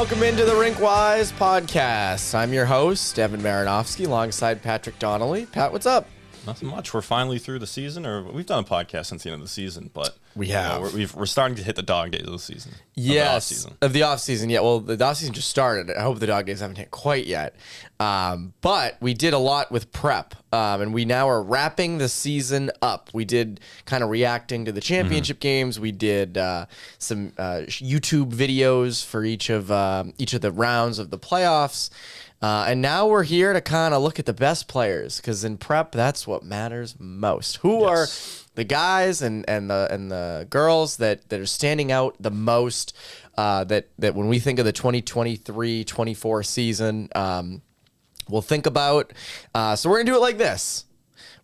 welcome into the RinkWise Podcast. I'm your host, Evan Marinofsky, alongside Patrick Donnelly. Pat, what's up? Nothing much. We're finally through the season, or we've done a podcast since the end of the season, but we have. We're starting to hit the dog days of the season. Yes, of the off season. Yeah, well, the off season just started. I hope the dog days haven't hit quite yet. But we did a lot with prep, and we now are wrapping the season up. We did kind of reacting to the championship games. We did some YouTube videos for each of the rounds of the playoffs. And now we're here to kind of look at the best players, because in prep, that's what matters most. Who are the guys and the girls that are standing out the most, that when we think of the 2023-24 season, we'll think about. So we're going to do it like this.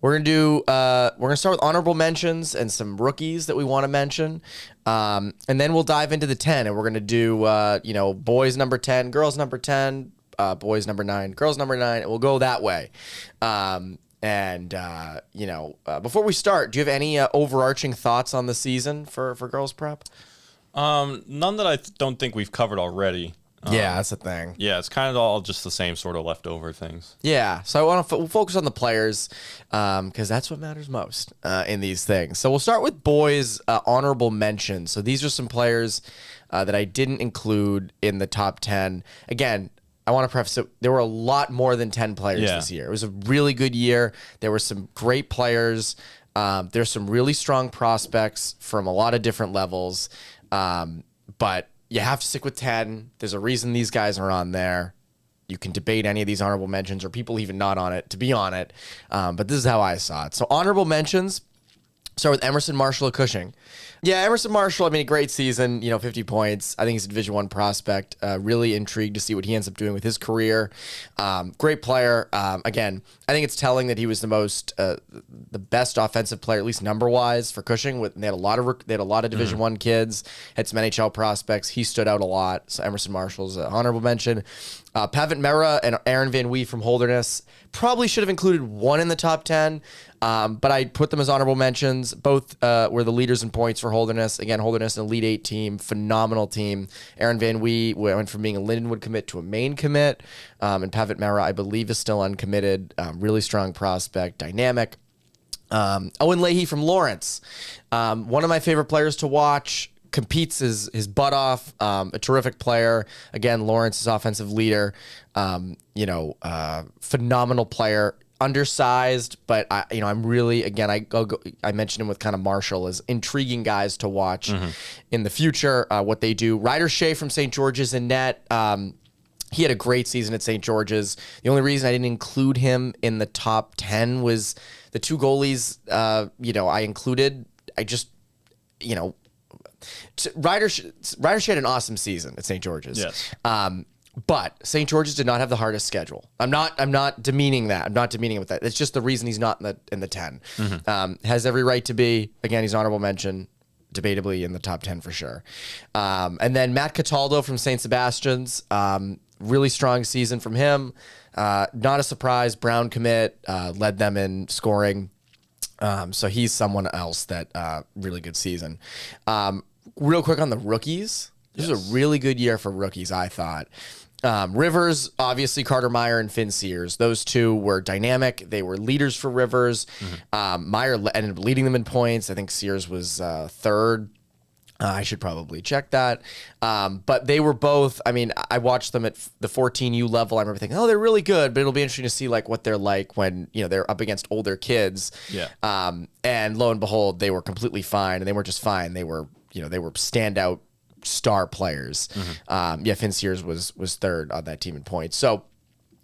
We're gonna start with honorable mentions and some rookies that we want to mention, and then we'll dive into the 10, and we're going to do boys number 10, girls number 10. Boys number 9, girls number 9, and we'll go that way. Before we start, do you have any overarching thoughts on the season for girls prep? None that I don't think we've covered already. Yeah, that's the thing. Yeah, it's kind of all just the same sort of leftover things. Yeah, so I want to focus on the players, because that's what matters most in these things. So we'll start with boys' honorable mentions. So these are some players that I didn't include in the top 10. Again, I want to preface it, there were a lot more than 10 players this year. It was a really good year. There were some great players. There's some really strong prospects from a lot of different levels. But you have to stick with 10. There's a reason these guys are on there. You can debate any of these honorable mentions or people even not on it to be on it. But this is how I saw it. So honorable mentions. Start with Emerson Marshall of Cushing. Yeah, Emerson Marshall, a great season, 50 points. I think he's a Division I prospect. Really intrigued to see what he ends up doing with his career. Great player. Again, I think it's telling that he was the best offensive player, at least number-wise, for Cushing. They had a lot of Division I kids, had some NHL prospects. He stood out a lot. So Emerson Marshall's an honorable mention. Pavitt Mera and Aaron Van Wee from Holderness probably should have included one in the top 10, but I put them as honorable mentions. Both were the leaders in points for Holderness. Again, Holderness, an Elite 8 team, phenomenal team. Aaron Van Wee went from being a Lindenwood commit to a Maine commit, and Pavitt Mera, I believe, is still uncommitted. Really strong prospect, dynamic. Owen Leahy from Lawrence, one of my favorite players to watch. Competes his butt off, a terrific player. Again, Lawrence's offensive leader, phenomenal player, undersized, but I'm really, again, I mentioned him with kind of Marshall as intriguing guys to watch in the future, what they do. Ryder Shea from St. George's in net. He had a great season at St. George's. The only reason I didn't include him in the top 10 was the two goalies, I included. Ryder Shea had an awesome season at St. George's. Yes. But St. George's did not have the hardest schedule. I'm not demeaning that. I'm not demeaning it with that. It's just the reason he's not in the 10. Has every right to be. Again, he's honorable mention, debatably in the top 10 for sure. And then Matt Cataldo from St. Sebastian's. Really strong season from him. Not a surprise. Brown commit, led them in scoring. So he's someone else that really good season. Real quick on the rookies. This was a really good year for rookies, I thought. Rivers, obviously Carter Meyer and Finn Sears. Those two were dynamic. They were leaders for Rivers. Meyer ended up leading them in points. I think Sears was third. I should probably check that. But they were both, I watched them at the 14U level. I remember thinking, they're really good, but it'll be interesting to see what they're like when, they're up against older kids. Yeah. And lo and behold, they were completely fine, and they weren't just fine. They were, they were standout star players. Finn Sears was third on that team in points. So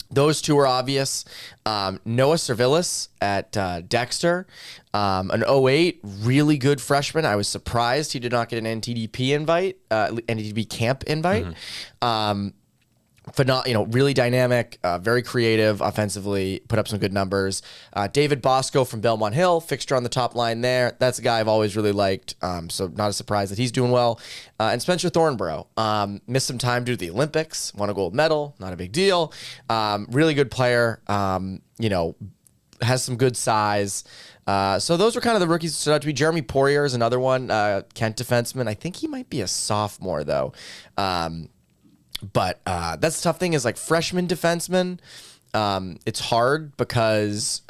those two are obvious. Noah Servilis at Dexter, an 08, really good freshman. I was surprised he did not get an NTDP invite, NTDP camp invite. Really dynamic, very creative offensively, put up some good numbers. David Bosco from Belmont Hill, fixture on the top line there. That's a guy I've always really liked, so not a surprise that he's doing well. And Spencer Thornborough, missed some time due to the Olympics, won a gold medal, not a big deal. Really good player, has some good size. So those were kind of the rookies that stood out to me. Jeremy Poirier is another one, Kent defenseman. I think he might be a sophomore, though. But that's the tough thing is like freshman defensemen. It's hard because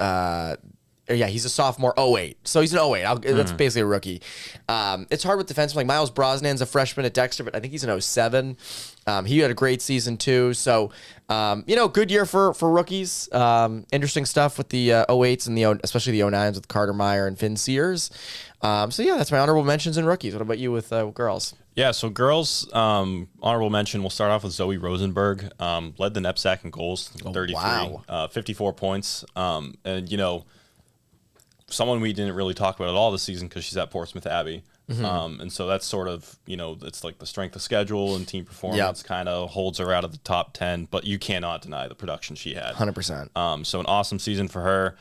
he's a sophomore. 08, so he's an 08. That's basically a rookie. It's hard with defensemen. Like Miles Brosnan's a freshman at Dexter, but I think he's an 07. He had a great season too. So good year for rookies. Interesting stuff with the 08s and especially the 09s with Carter Meyer and Finn Sears. That's my honorable mentions and rookies. What about you with girls? Yeah, so girls, honorable mention, we'll start off with Zoe Rosenberg. Led the NEPSAC in goals, 33, wow. 54 points. Someone we didn't really talk about at all this season because she's at Portsmouth Abbey. And so that's sort of, it's like the strength of schedule and team performance kind of holds her out of the top 10, but you cannot deny the production she had. 100%. So an awesome season for her.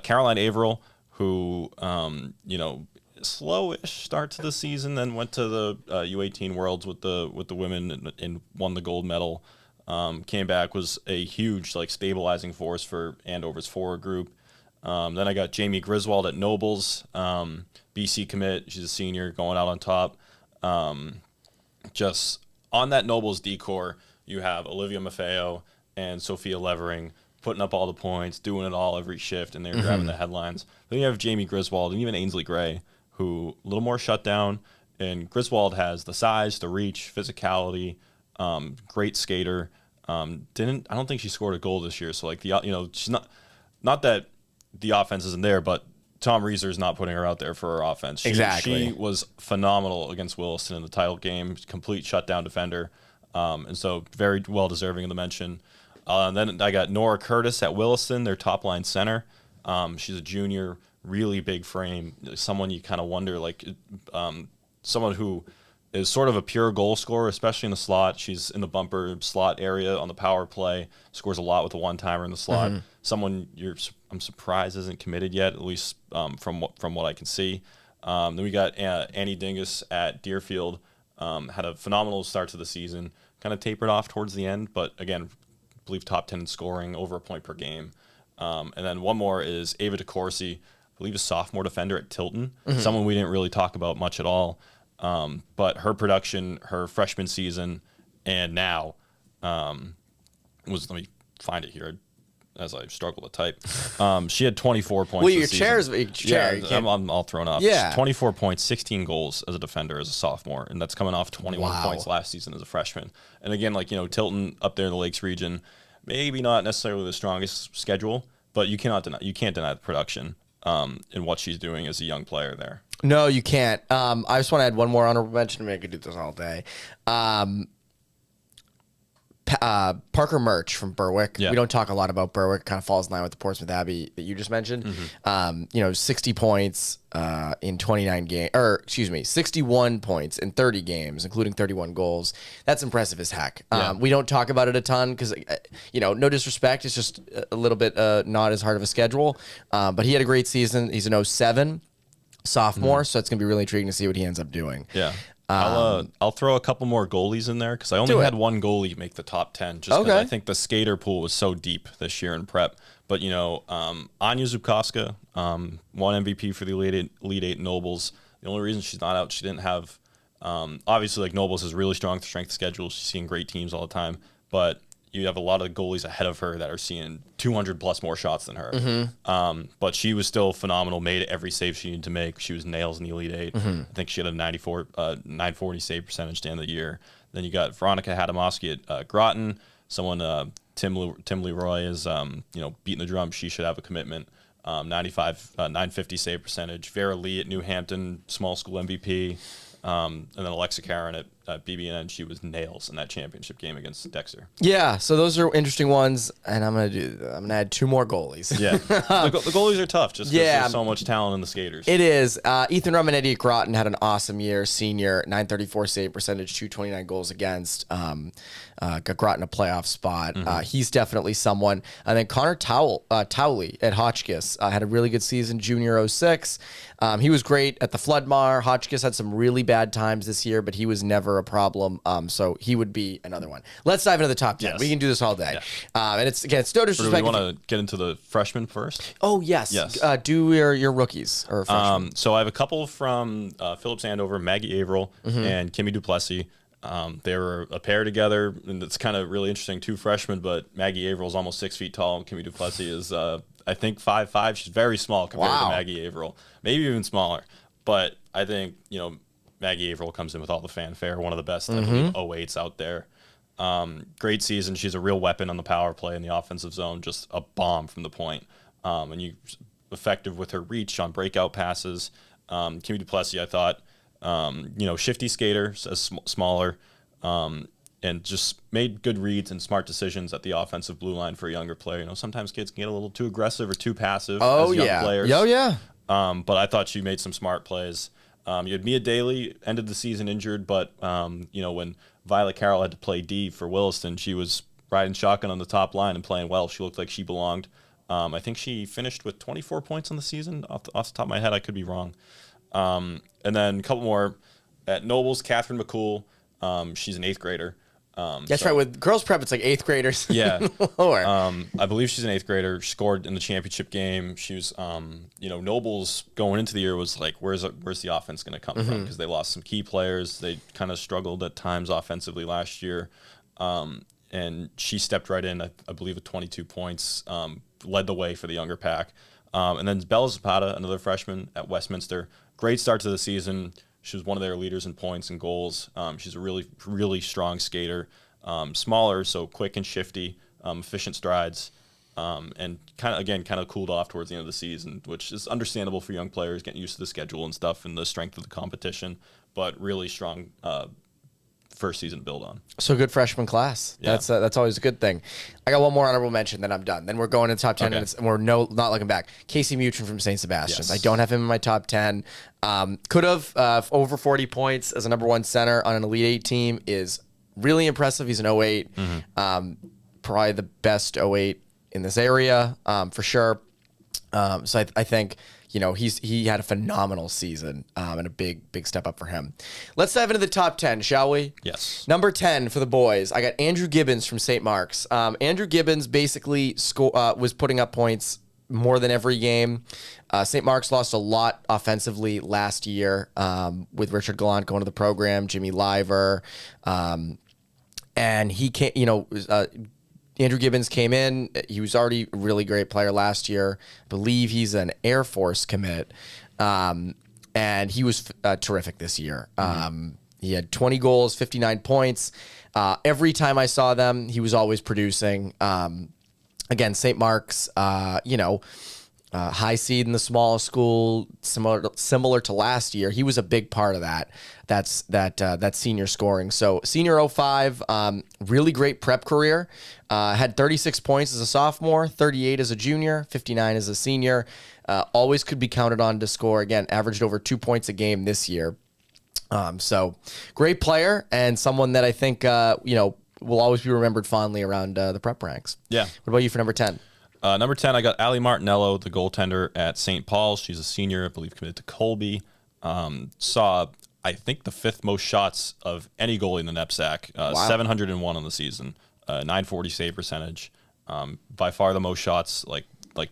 Caroline Averill, who, slowish start to the season, then went to the U18 Worlds with the women and won the gold medal. Came back, was a huge stabilizing force for Andover's forward group. Then I got Jamie Griswold at Nobles, BC commit. She's a senior going out on top. Just on that Nobles decor, you have Olivia Maffeo and Sophia Levering putting up all the points, doing it all every shift, and they're grabbing the headlines. Then you have Jamie Griswold and even Ainsley Gray, who a little more shut down. And Griswold has the size, the reach, physicality, great skater. I don't think she scored a goal this year. So she's not that the offense isn't there, but Tom Reeser's not putting her out there for her offense. Exactly. She was phenomenal against Williston in the title game, complete shutdown defender. And so very well deserving of the mention. And then I got Nora Curtis at Williston, their top line center. She's a junior, really big frame, someone you kind of wonder, someone who is sort of a pure goal scorer, especially in the slot. She's in the bumper slot area on the power play, scores a lot with a one-timer in the slot. Someone I'm surprised isn't committed yet, at least from what I can see. Then we got Annie Dingus at Deerfield, had a phenomenal start to the season, kind of tapered off towards the end, but again, I believe top 10 in scoring, over a point per game. And then one more is Ava DeCourcy, I believe a sophomore defender at Tilton, someone we didn't really talk about much at all. But her production, her freshman season, and now let me find it here as I struggle to type. She had 24 points. Well, your chair's chair. Yeah, I'm all thrown off. Yeah. 24 points, 16 goals as a defender as a sophomore, and that's coming off 21 points last season as a freshman. And again, Tilton up there in the Lakes region, maybe not necessarily the strongest schedule, but you can't deny the production in what she's doing as a young player there. No, you can't. I just want to add one more honorable mention. I mean, I could do this all day. Parker Murch from Berwick. Yeah. We don't talk a lot about Berwick. Kind of falls in line with the Portsmouth Abbey that you just mentioned. 60 points in 29 games, 61 points in 30 games, including 31 goals. That's impressive as heck. We don't talk about it a ton because, no disrespect. It's just a little bit not as hard of a schedule. But he had a great season. He's an 07 sophomore, so it's going to be really intriguing to see what he ends up doing. Yeah. I'll throw a couple more goalies in there because I only had one goalie make the top 10 just because I think the skater pool was so deep this year in prep. But, Anya Zubkowska, won MVP for the Elite Eight Nobles. The only reason she's not out, she didn't have obviously Nobles is really strong strength schedule. She's seeing great teams all the time. But you have a lot of goalies ahead of her that are seeing 200 plus more shots than her. But she was still phenomenal, made every save she needed to make. She was nails in the Elite Eight. I think she had a 940 save percentage to end the year. Then you got Veronica Hadamowski at Groton. Someone, Tim Leroy is, beating the drum. She should have a commitment. 950 save percentage. Vera Lee at New Hampton, small school MVP. And then Alexa Karen at BBN, she was nails in that championship game against Dexter. Yeah, so those are interesting ones, and I'm gonna add two more goalies. Yeah, the goalies are tough just because there's so much talent in the skaters. It is. Ethan Romanetti at Groton had an awesome year, senior, 934 save percentage, 229 goals against. Got Groton a playoff spot. He's definitely someone. And then Connor Towley at Hotchkiss had a really good season, junior 06. He was great at the Floodmar. Hotchkiss had some really bad times this year, but he was never a problem. So he would be another one. Let's dive into the top 10. Yes. We can do this all day. Yeah. And it's no disrespect. Do we want to get into the freshmen first? Oh, yes. Do your rookies or freshmen. So I have a couple from Phillips Andover, Maggie Averill, and Kimmy Duplessis. They were a pair together, and it's kind of really interesting. 2 freshmen, but Maggie Averill's almost 6 feet tall, and Kimmy Duplessis is, I think, 5'5". She's very small compared to Maggie Averill, maybe even smaller. But I think, Maggie Averill comes in with all the fanfare, one of the best, I believe, 08s out there. Great season. She's a real weapon on the power play in the offensive zone, just a bomb from the point. And effective with her reach on breakout passes. Kimmy Duplessis, I thought, shifty skater, smaller, and just made good reads and smart decisions at the offensive blue line for a younger player. Sometimes kids can get a little too aggressive or too passive as young players. Oh, yeah. But I thought she made some smart plays. You had Mia Daly, ended the season injured, but, when Violet Carroll had to play D for Williston, she was riding shotgun on the top line and playing well. She looked like she belonged. I think she finished with 24 points on the season. Off the top of my head, I could be wrong. And then a couple more. At Nobles, Catherine McCool, she's an 8th grader. That's right. With girls prep, it's like 8th graders. Yeah. Lower. I believe she's an 8th grader. She scored in the championship game. She was, Nobles going into the year was like, where's the offense going to come from? Because they lost some key players. They kind of struggled at times offensively last year. And she stepped right in, I believe, with 22 points, led the way for the younger pack. And then Bella Zapata, another freshman at Westminster. Great start to the season. She was one of their leaders in points and goals. She's a really, really strong skater. Smaller, so quick and shifty, efficient strides, and kind of cooled off towards the end of the season, which is understandable for young players getting used to the schedule and stuff and the strength of the competition, but really strong first season to build on. So good freshman class. Yeah. That's always a good thing. I got one more honorable mention, then I'm done. Then we're going to the top 10, and we're not looking back. Casey Mutron from St. Sebastian's. Yes. I don't have him in my top 10. Could have over 40 points as a number 1 center on an Elite 8 team is really impressive. He's an 08. Probably the best 08 in this area, for sure. So I think, he had a phenomenal season, and a big step up for him. Let's dive into the top 10, shall we? Yes. Number 10 for the boys, I got Andrew Gibbons from St. Mark's. Andrew Gibbons basically was putting up points more than every game. St. Mark's lost a lot offensively last year, with Richard Gallant going to the program, Jimmy Liver, and he can't, Andrew Gibbons came in. He was already a really great player last year. I believe he's an Air Force commit. And he was terrific this year. He had 20 goals, 59 points. Every time I saw them, he was always producing. Again, St. Mark's, high seed in the small school, similar to last year. He was a big part of that. That's senior scoring. So senior 05, really great prep career. Had 36 points as a sophomore, 38 as a junior, 59 as a senior. Always could be counted on to score. Again, averaged over 2 points a game this year. So great player, and someone that I think will always be remembered fondly around the prep ranks. Yeah. What about you for number 10? Number 10, I got Allie Martinello, the goaltender at St. Paul's. She's a senior, I believe, committed to Colby. Saw, I think, the 5th most shots of any goalie in the NEPSAC. Wow. 701 on the season, 940 save percentage. By far the most shots, like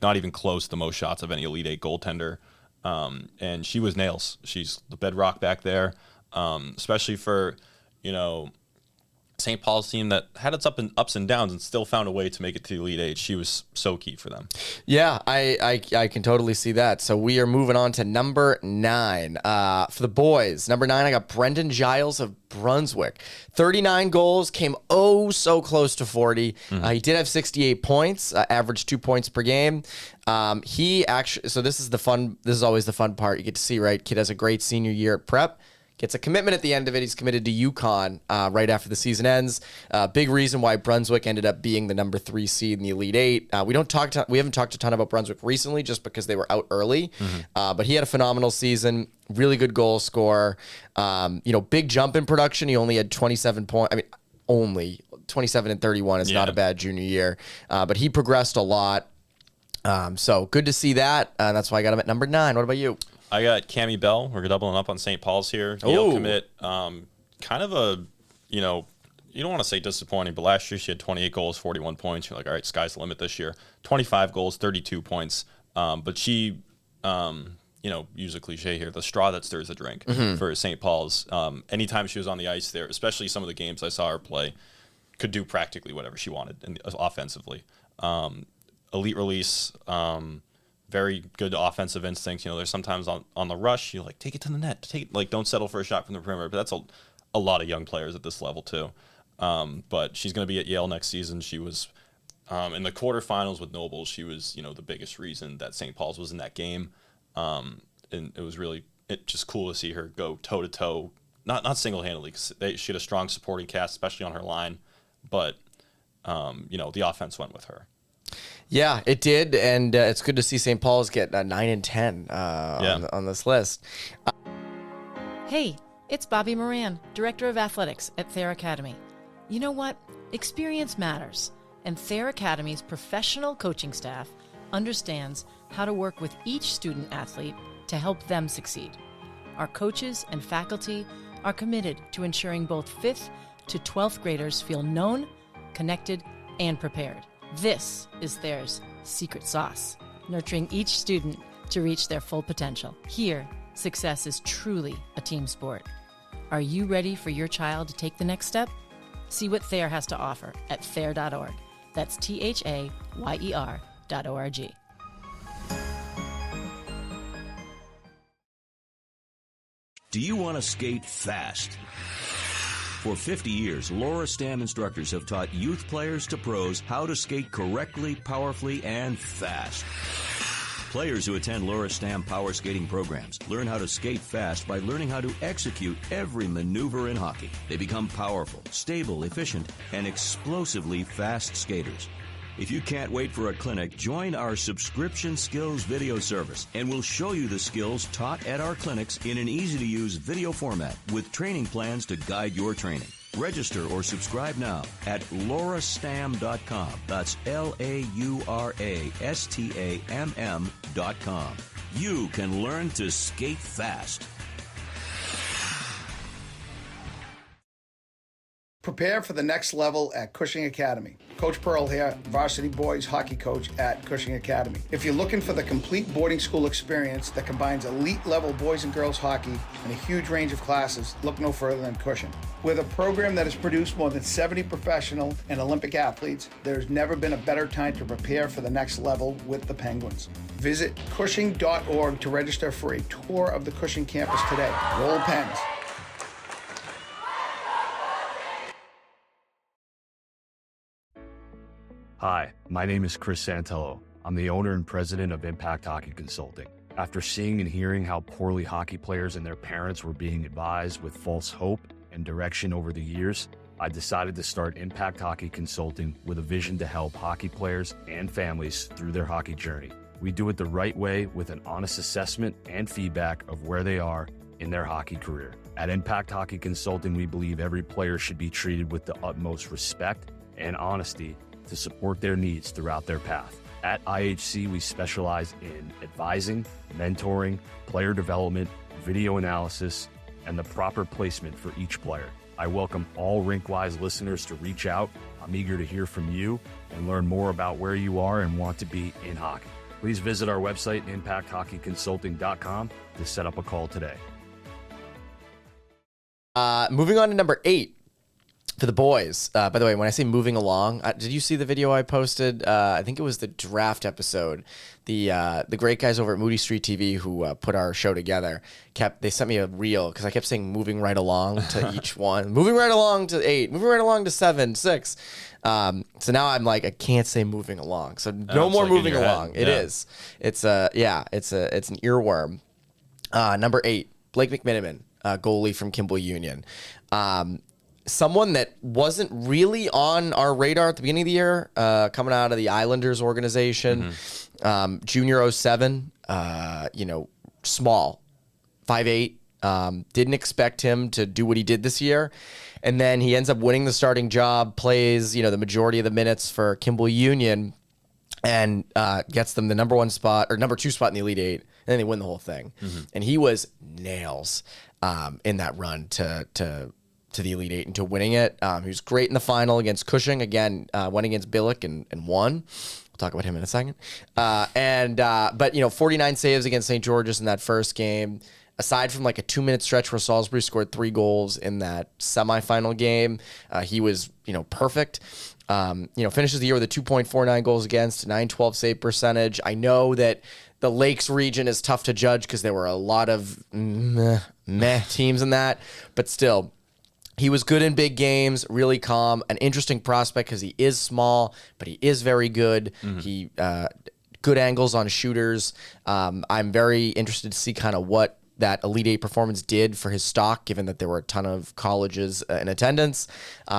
not even close to the most shots of any Elite 8 goaltender. And she was nails. She's the bedrock back there, especially for, St. Paul's team that had its ups and downs and still found a way to make it to the Elite 8. She was so key for them. Yeah, I can totally see that. So we are moving on to number 9. For the boys, number 9, I got Brendan Giles of Brunswick. 39 goals, came so close to 40. He did have 68 points, averaged 2 points per game. He actually, so this is always the fun part. You get to see, right? Kid has a great senior year at prep. Gets a commitment at the end of it. He's committed to UConn right after the season ends. Big reason why Brunswick ended up being the number 3 seed in the Elite 8. We haven't talked a ton about Brunswick recently just because they were out early. But he had a phenomenal season. Really good goal scorer. Big jump in production. He only had 27 points. I mean, only 27 and 31 is not a bad junior year. But he progressed a lot. So good to see that. That's why I got him at number 9. What about you? I got Cammie Bell. We're doubling up on St. Paul's here. Yale commit. Kind of a, you don't want to say disappointing, but last year she had 28 goals, 41 points. You're like, all right, sky's the limit this year. 25 goals, 32 points. But she, use a cliche here, the straw that stirs the drink for St. Paul's. Anytime she was on the ice there, especially some of the games I saw her play, could do practically whatever she wanted offensively. Elite release, very good offensive instincts. There's sometimes on the rush, you take it to the net, don't settle for a shot from the perimeter. But that's a lot of young players at this level too. But she's going to be at Yale next season. She was in the quarterfinals with Nobles. She was the biggest reason that St. Paul's was in that game. And it was really just cool to see her go toe to toe, not single handedly, because she had a strong supporting cast, especially on her line. But the offense went with her. Yeah, it did, and it's good to see St. Paul's get 9 and 10 on this list. Hey, it's Bobby Moran, Director of Athletics at Thayer Academy. You know what? Experience matters, and Thayer Academy's professional coaching staff understands how to work with each student-athlete to help them succeed. Our coaches and faculty are committed to ensuring both 5th to 12th graders feel known, connected, and prepared. This is Thayer's secret sauce, nurturing each student to reach their full potential. Here, success is truly a team sport. Are you ready for your child to take the next step? See what Thayer has to offer at thayer.org. That's THAYER.org. Do you want to skate fast? For 50 years, Laura Stam instructors have taught youth players to pros how to skate correctly, powerfully, and fast. Players who attend Laura Stam power skating programs learn how to skate fast by learning how to execute every maneuver in hockey. They become powerful, stable, efficient, and explosively fast skaters. If you can't wait for a clinic, join our subscription skills video service, and we'll show you the skills taught at our clinics in an easy-to-use video format with training plans to guide your training. Register or subscribe now at laurastam.com. That's LauraStamm.com. You can learn to skate fast. Prepare for the next level at Cushing Academy. Coach Pearl here, varsity boys hockey coach at Cushing Academy. If you're looking for the complete boarding school experience that combines elite level boys and girls hockey and a huge range of classes, look no further than Cushing. With a program that has produced more than 70 professional and Olympic athletes, there's never been a better time to prepare for the next level with the Penguins. Visit Cushing.org to register for a tour of the Cushing campus today. Roll Pens. Hi, my name is Chris Santello. I'm the owner and president of Impact Hockey Consulting. After seeing and hearing how poorly hockey players and their parents were being advised with false hope and direction over the years, I decided to start Impact Hockey Consulting with a vision to help hockey players and families through their hockey journey. We do it the right way with an honest assessment and feedback of where they are in their hockey career. At Impact Hockey Consulting, we believe every player should be treated with the utmost respect and honesty to support their needs throughout their path. At IHC, we specialize in advising, mentoring, player development, video analysis, and the proper placement for each player. I welcome all RinkWise listeners to reach out. I'm eager to hear from you and learn more about where you are and want to be in hockey. Please visit our website, impacthockeyconsulting.com, to set up a call today. Moving on to number 8. For the boys, by the way, when I say moving along, did you see the video I posted? I think it was the draft episode. The great guys over at Moody Street TV who put our show together they sent me a reel because I kept saying moving right along to each one, moving right along to 8, moving right along to 7, 6. So now I'm like, I can't say moving along. So no more moving along. It is. It's an earworm. Number 8, Blake McMiniman, goalie from Kimball Union. Someone that wasn't really on our radar at the beginning of the year, coming out of the Islanders organization, junior 07, small, 5'8", didn't expect him to do what he did this year. And then he ends up winning the starting job, plays, the majority of the minutes for Kimball Union, and gets them the number 2 spot in the Elite 8, and then they win the whole thing. And he was nails in that run to the Elite 8 and to winning it. He was great in the final against Cushing. Again, went against Billick and won. We'll talk about him in a second. But 49 saves against St. George's in that first game. Aside from like a 2-minute stretch where Salisbury scored 3 goals in that semifinal game, he was, perfect. Finishes the year with a 2.49 goals against, 912 save percentage. I know that the Lakes region is tough to judge because there were a lot of meh teams in that, but still, he was good in big games, really calm, an interesting prospect because he is small, but he is very good. He good angles on shooters. I'm very interested to see kind of what that Elite Eight performance did for his stock, given that there were a ton of colleges in attendance.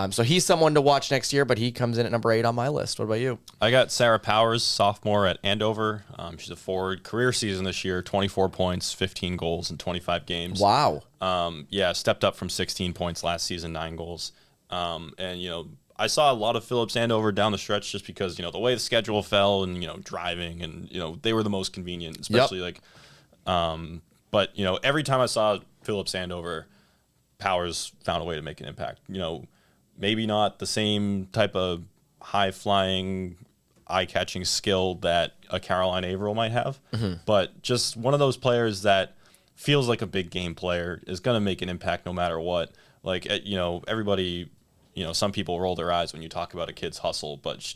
So he's someone to watch next year, but he comes in at number 8 on my list. What about you? I got Sarah Powers, sophomore at Andover. She's a forward. Career season this year, 24 points, 15 goals in 25 games. Wow. Stepped up from 16 points last season, 9 goals. I saw a lot of Phillips Andover down the stretch just because, the way the schedule fell and, driving and, they were the most convenient, especially but, every time I saw Phillips Andover, Powers found a way to make an impact. Maybe not the same type of high-flying, eye-catching skill that a Caroline Averill might have, but just one of those players that feels like a big game player, is going to make an impact no matter what. Like, everybody, some people roll their eyes when you talk about a kid's hustle, but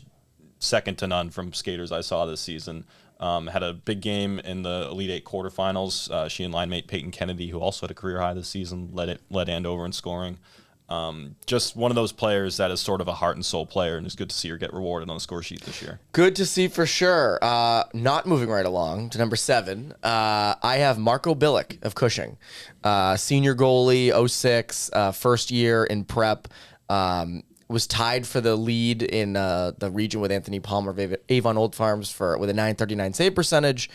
second to none from skaters I saw this season. Had a big game in the Elite Eight quarterfinals. She and line mate Peyton Kennedy, who also had a career high this season, led Andover in scoring. Just one of those players that is sort of a heart and soul player, and it's good to see her get rewarded on the score sheet this year. Good to see for sure. Not moving right along to number 7. I have Marco Billick of Cushing, senior goalie, 06, first year in prep. Was tied for the lead in the region with Anthony Palmer of Avon Old Farms with a 939 save percentage.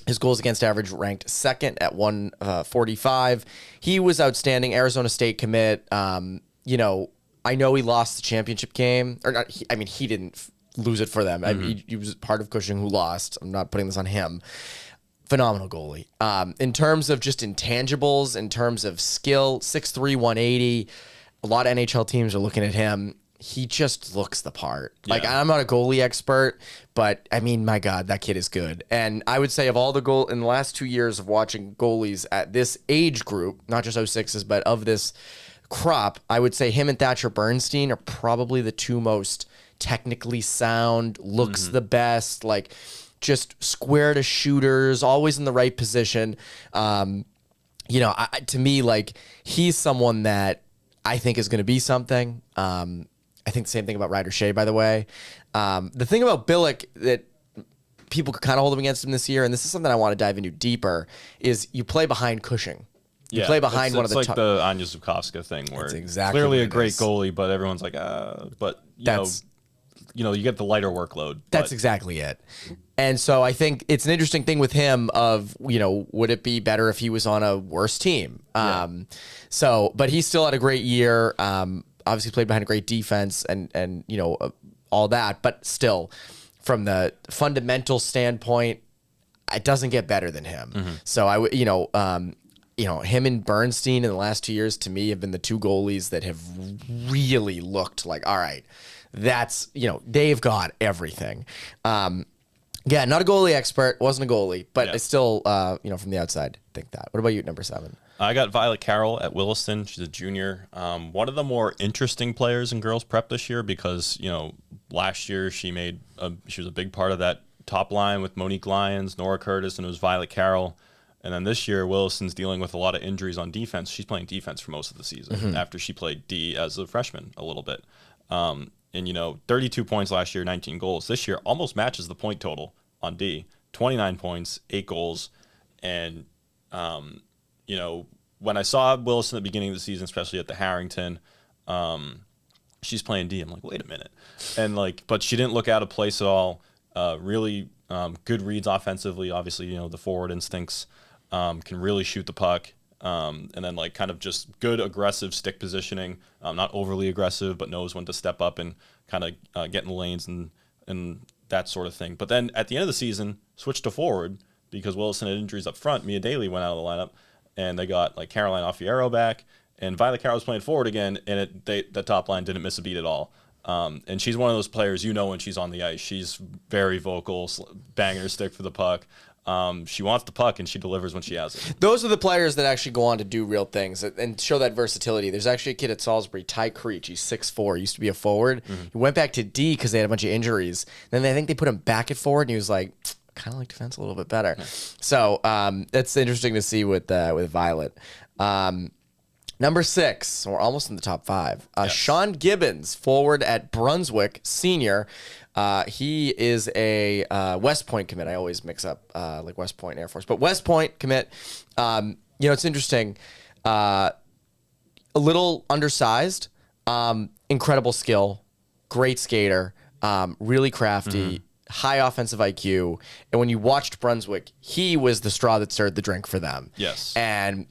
His goals against average ranked second at 145. He was outstanding. Arizona State commit. I know he lost the championship game, or not. He didn't lose it for them. He was part of Cushing who lost. I'm not putting this on him. Phenomenal goalie. In terms of just intangibles, in terms of skill, 6'3", 180. A lot of NHL teams are looking at him. He just looks the part. Yeah. Like, I'm not a goalie expert, but my God, that kid is good. And I would say of all the in the last 2 years of watching goalies at this age group, not just 06s, but of this crop, I would say him and Thatcher Bernstein are probably the 2 most technically sound, looks the best, like just square to shooters, always in the right position. To me, like, he's someone that I think is going to be something. I think the same thing about Ryder Shea, by the way. The thing about Billick that people could kind of hold him against him this year, and this is something I want to dive into deeper, is you play behind Cushing. You play behind one of the It's like the Anya Zukowska thing, where exactly clearly a great goalie, but everyone's like, but you get the lighter workbut that's exactly it. And so I think it's an interesting thing with him of, would it be better if he was on a worse team? But he still had a great year. Obviously played behind a great defense and all that, but still from the fundamental standpoint, it doesn't get better than him. So I would, him and Bernstein in the last 2 years to me have been the 2 goalies that have really looked like, all right, that's, they've got everything. Yeah, not a goalie expert, wasn't a goalie, but I still, from the outside, think that. What about you at number 7? I got Violet Carroll at Williston. She's a junior. One of the more interesting players in girls prep this year because, last year she was a big part of that top line with Monique Lyons, Nora Curtis, and it was Violet Carroll. And then this year, Williston's dealing with a lot of injuries on defense. She's playing defense for most of the season after she played D as a freshman a little bit. 32 points last year, 19 goals. This year almost matches the point total on D. 29 points, 8 goals. And, when I saw Williston at the beginning of the season, especially at the Harrington, she's playing D. I'm like, wait a minute. And but she didn't look out of place at all. Really good reads offensively. Obviously, the forward instincts, can really shoot the puck. And then kind of just good aggressive stick positioning, not overly aggressive, but knows when to step up and kind of get in the lanes and that sort of thing. But then at the end of the season, switched to forward because Williston had injuries up front. Mia Daly went out of the lineup, and they got Caroline Offiero back, and Violet Carroll was playing forward again, and the top line didn't miss a beat at all. And she's one of those players, when she's on the ice, she's very vocal, banging her stick for the puck. She wants the puck, and she delivers when she has it. Those are the players that actually go on to do real things and show that versatility. There's actually a kid at Salisbury, Ty Creech. He's 6'4", used to be a forward. He went back to D because they had a bunch of injuries. Then I think they put him back at forward, and he was like, kind of like defense a little bit better. So that's interesting to see with Violet. Number 6, we're almost in the top 5. Yes. Sean Gibbons, forward at Brunswick, senior. He is a West Point commit. I always mix up like West Point Air Force, but West Point commit. It's interesting. A little undersized, incredible skill, great skater, really crafty. High offensive IQ, and when you watched Brunswick, he was the straw that stirred the drink for them. Yes. And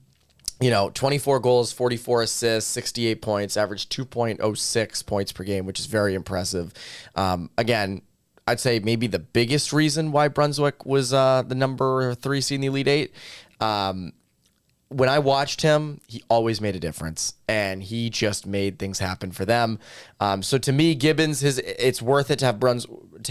24 goals, 44 assists, 68 points, averaged 2.06 points per game, which is very impressive. Again, I'd say maybe the biggest reason why Brunswick was the number 3 seed in the Elite 8. When I watched him, he always made a difference, and he just made things happen for them. So to me, Gibbons, it's worth it to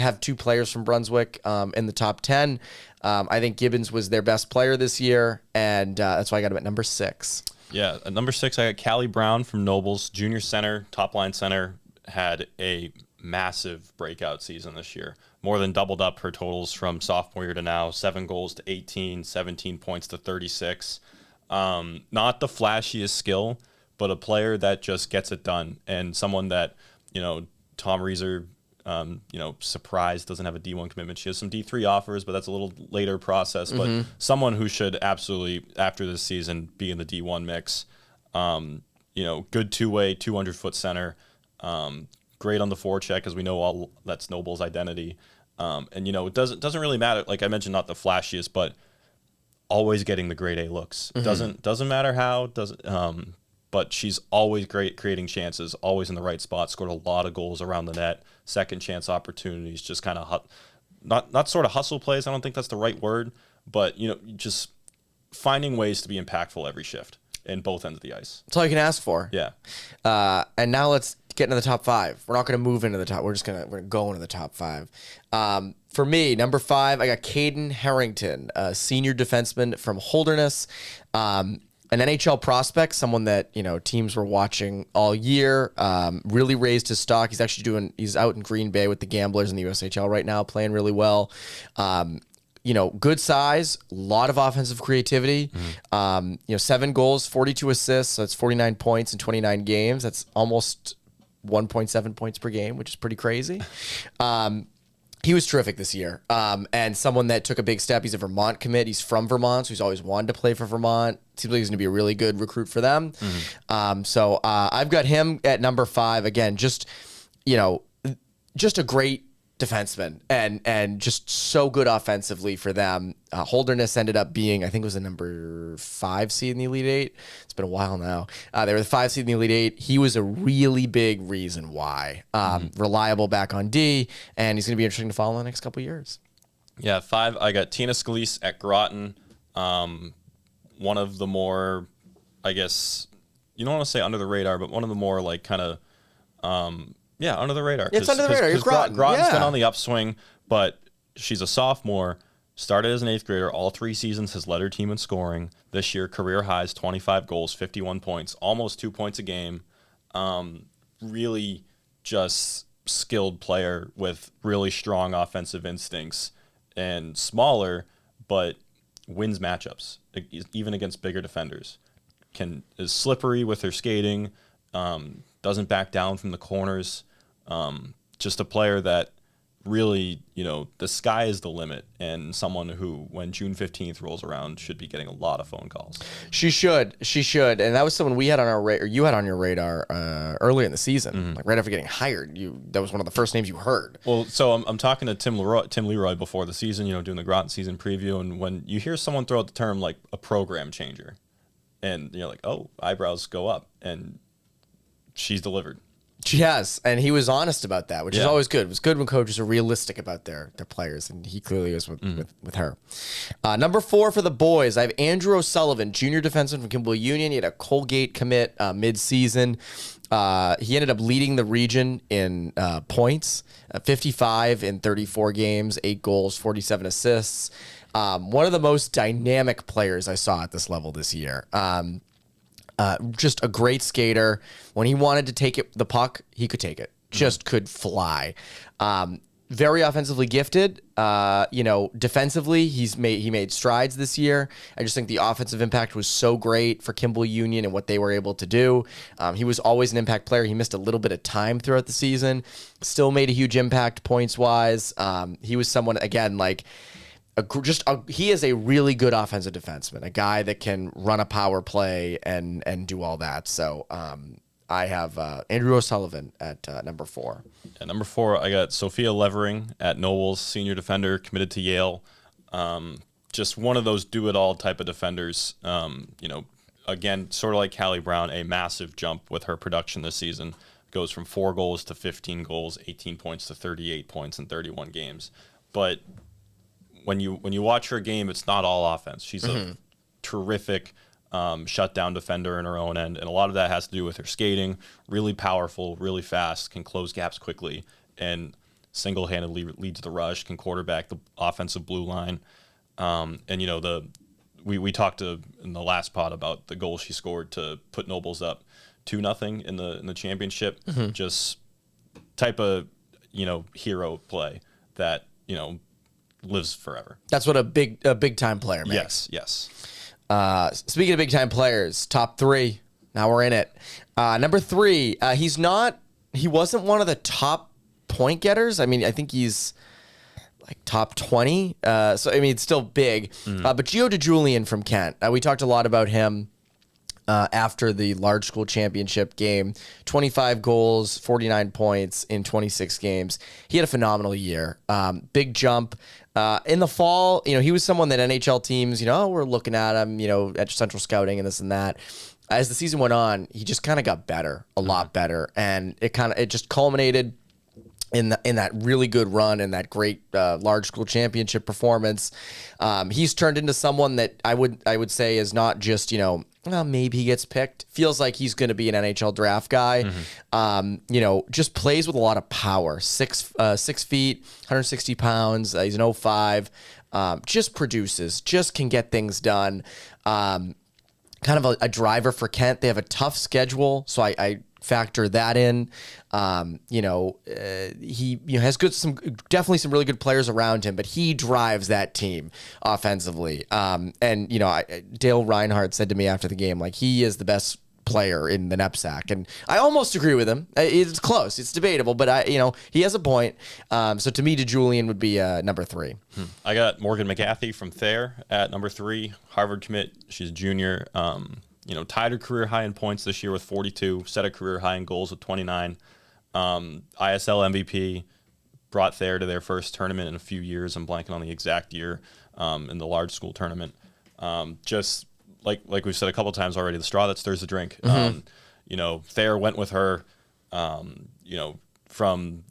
have 2 players from Brunswick in the top 10. I think Gibbons was their best player this year, and that's why I got him at number 6. Yeah, at number 6, I got Callie Brown from Nobles, junior center, top line center, had a massive breakout season this year. More than doubled up her totals from sophomore year to now, 7 goals to 18, 17 points to 36. Not the flashiest skill, but a player that just gets it done, and someone that, Tom Reeser, surprised doesn't have a D1 commitment. She has some D3 offers, but that's a little later process, but someone who should absolutely, after this season, be in the D1 mix. Good two-way, 200-foot center, great on the forecheck, as we know all that's Noble's identity. It doesn't really matter, like I mentioned, not the flashiest, but always getting the grade A looks. Doesn't matter how, but she's always great creating chances, always in the right spot, scored a lot of goals around the net, second chance opportunities, just kind of not sort of hustle plays. I don't think that's the right word, but just finding ways to be impactful every shift in both ends of the ice. That's all you can ask for. Yeah. And now let's get into the top 5. We're not going to move into the top. We're going to go into the top 5. For me, number 5, I got Caden Harrington, a senior defenseman from Holderness, an NHL prospect, someone that teams were watching all year. Really raised his stock. He's out in Green Bay with the Gamblers in the USHL right now, playing really well. Good size, a lot of offensive creativity. 7 goals, 42 assists. So that's 49 points in 29 games. That's almost 1.7 points per game, which is pretty crazy. He was terrific this year, and someone that took a big step. He's a Vermont commit. He's from Vermont, so he's always wanted to play for Vermont. Seems like he's going to be a really good recruit for them. So I've got him at number 5. Again, just a great defenseman and just so good offensively for them. Holderness ended up being, I think it was a number 5 seed in the Elite 8. It's been a while now. They were the 5 seed in the Elite 8. He was a really big reason why. Reliable back on D, and he's going to be interesting to follow in the next couple of years. Yeah, 5, I got Tina Scalise at Groton. One of the more, I guess, you don't want to say under the radar, but one of the more like kind of, under the radar. It's under the radar. You're Groton. Groton's been on the upswing, but she's a sophomore, started as an 8th grader, all 3 seasons has led her team in scoring. This year, career highs, 25 goals, 51 points, almost 2 points a game. Really just skilled player with really strong offensive instincts and smaller, but wins matchups, even against bigger defenders. Is slippery with her skating, doesn't back down from the corners. Just a player that really, the sky is the limit, and someone who, when June 15th rolls around, should be getting a lot of phone calls. She should. And that was someone we had on our radar, or you had on your radar earlier in the season, like right after getting hired. That was one of the first names you heard. Well, so I'm talking to Tim Leroy before the season, doing the Groton season preview, and when you hear someone throw out the term like a program changer, and you're like, oh, eyebrows go up, and she's delivered. Yes, and he was honest about that, which is Yeah. always good. It was good when coaches are realistic about their players, and he clearly was with her. Number 4 for the boys, I have Andrew O'Sullivan, junior defenseman from Kimball Union. He had a Colgate commit mid-season. He ended up leading the region in points, 55 in 34 games, 8 goals, 47 assists. One of the most dynamic players I saw at this level this year. Just a great skater. When he wanted to take the puck, he could take it. Just could fly. Very offensively gifted. Defensively, he made strides this year. I just think the offensive impact was so great for Kimball Union and what they were able to do. He was always an impact player. He missed a little bit of time throughout the season. Still made a huge impact points wise. He was someone, again, like, he is a really good offensive defenseman, a guy that can run a power play and do all that. So I have Andrew O'Sullivan at number 4. At number 4, I got Sophia Levering at Nobles, senior defender, committed to Yale. Just one of those do-it-all type of defenders. Again, sort of like Callie Brown, a massive jump with her production this season. Goes from 4 goals to 15 goals, 18 points to 38 points in 31 games. But when you watch her game, it's not all offense. She's a terrific shutdown defender in her own end, and a lot of that has to do with her skating. Really powerful, really fast, can close gaps quickly, and single-handedly leads the rush, can quarterback the offensive blue line. We talked in the last pod about the goal she scored to put Nobles up 2-0 in the championship. Just type of hero play that lives forever. That's what a big time player makes. Yes. Speaking of big time players, top 3. Now we're in it. Number 3, he wasn't one of the top point getters. I mean, I think he's like top 20. It's still big. But Gio DeJulian from Kent. We talked a lot about him after the large school championship game. 25 goals, 49 points in 26 games. He had a phenomenal year. Big jump. In the fall, he was someone that NHL teams, we're looking at him, at Central Scouting and this and that. As the season went on, he just kind of got better, a lot better. And it just culminated in that really good run and that great large school championship performance. He's turned into someone that I would say is not just, maybe he gets picked. Feels like he's going to be an NHL draft guy. Just plays with a lot of power. 6 feet, 160 pounds. He's an 05. Just produces. Just can get things done. Kind of a driver for Kent. They have a tough schedule, so I factor that in. He has definitely some really good players around him, but he drives that team offensively. Dale Reinhardt said to me after the game, like, he is the best player in the knapsack, and I almost agree with him. It's close, it's debatable, but he has a point. So to me, DeJulian would be number 3. I got Morgan McGathy from Thayer at number 3, Harvard commit. She's a junior. Tied her career high in points this year with 42, set a career high in goals with 29. ISL MVP, brought Thayer to their first tournament in a few years. I'm blanking on the exact year in the large school tournament. Just like we've said a couple times already, the straw that stirs the drink. Thayer went with her, from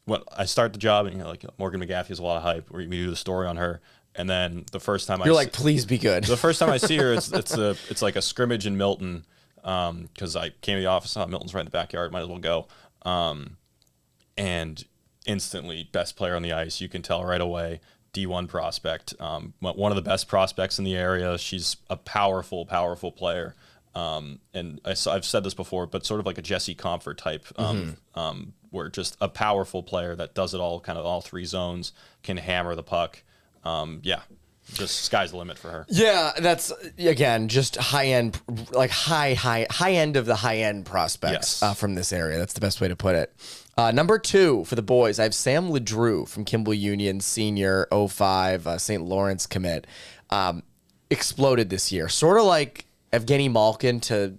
when I start the job, and Morgan McGathy has a lot of hype. We do the story on her. And then the first time please be good. The first time I see her, it's like a scrimmage in Milton, because I came to the office, Milton's right in the backyard, might as well go. And instantly, best player on the ice. You can tell right away. D1 prospect, one of the best prospects in the area. She's a powerful player. And I've said this before, but sort of like a Jesse Comfort type, where just a powerful player that does it all, kind of all 3 zones, can hammer the puck. Just sky's the limit for her. Yeah, that's, again, just high end, like high end of the high end prospects from this area. That's the best way to put it. Number 2 for the boys, I have Sam Ledrew from Kimball Union, senior, 05, St. Lawrence commit. Exploded this year. Sort of like Evgeny Malkin to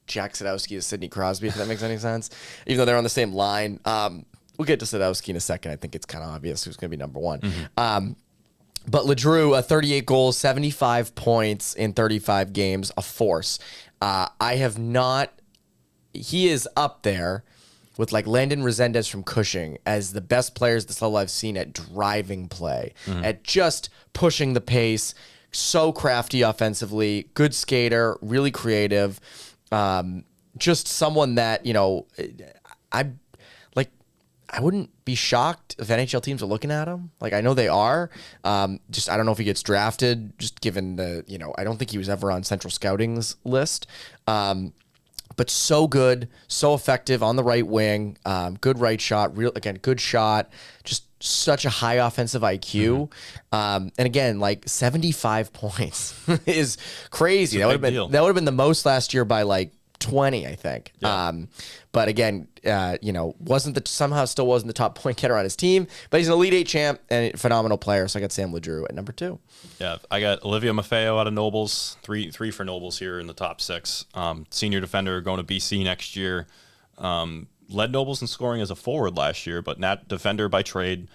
Jack Sadowski to Sidney Crosby, if that makes any sense. Even though they're on the same line. We'll get to Sadowski in a second. I think it's kind of obvious who's going to be number 1. But Ledrew, 38 goals, 75 points in 35 games, a force. He is up there with like Landon Resendez from Cushing as the best players this level I've seen at driving play, at just pushing the pace, so crafty offensively, good skater, really creative, just someone that, I wouldn't be shocked if NHL teams are looking at him. Like, I know they are. I don't know if he gets drafted, just given the, I don't think he was ever on Central Scouting's list. But so good, so effective on the right wing, good right shot, good shot, just such a high offensive IQ. And again, like 75 points is crazy. That would have been the most last year by like 20, I think. Yeah. But again, somehow still wasn't the top point getter on his team, but he's an Elite 8 champ and a phenomenal player. So I got Sam LeDrew at number 2. Yeah, I got Olivia Maffeo out of Nobles, three for Nobles here in the top 6. Senior defender going to BC next year. Led Nobles in scoring as a forward last year, but not defender by trade.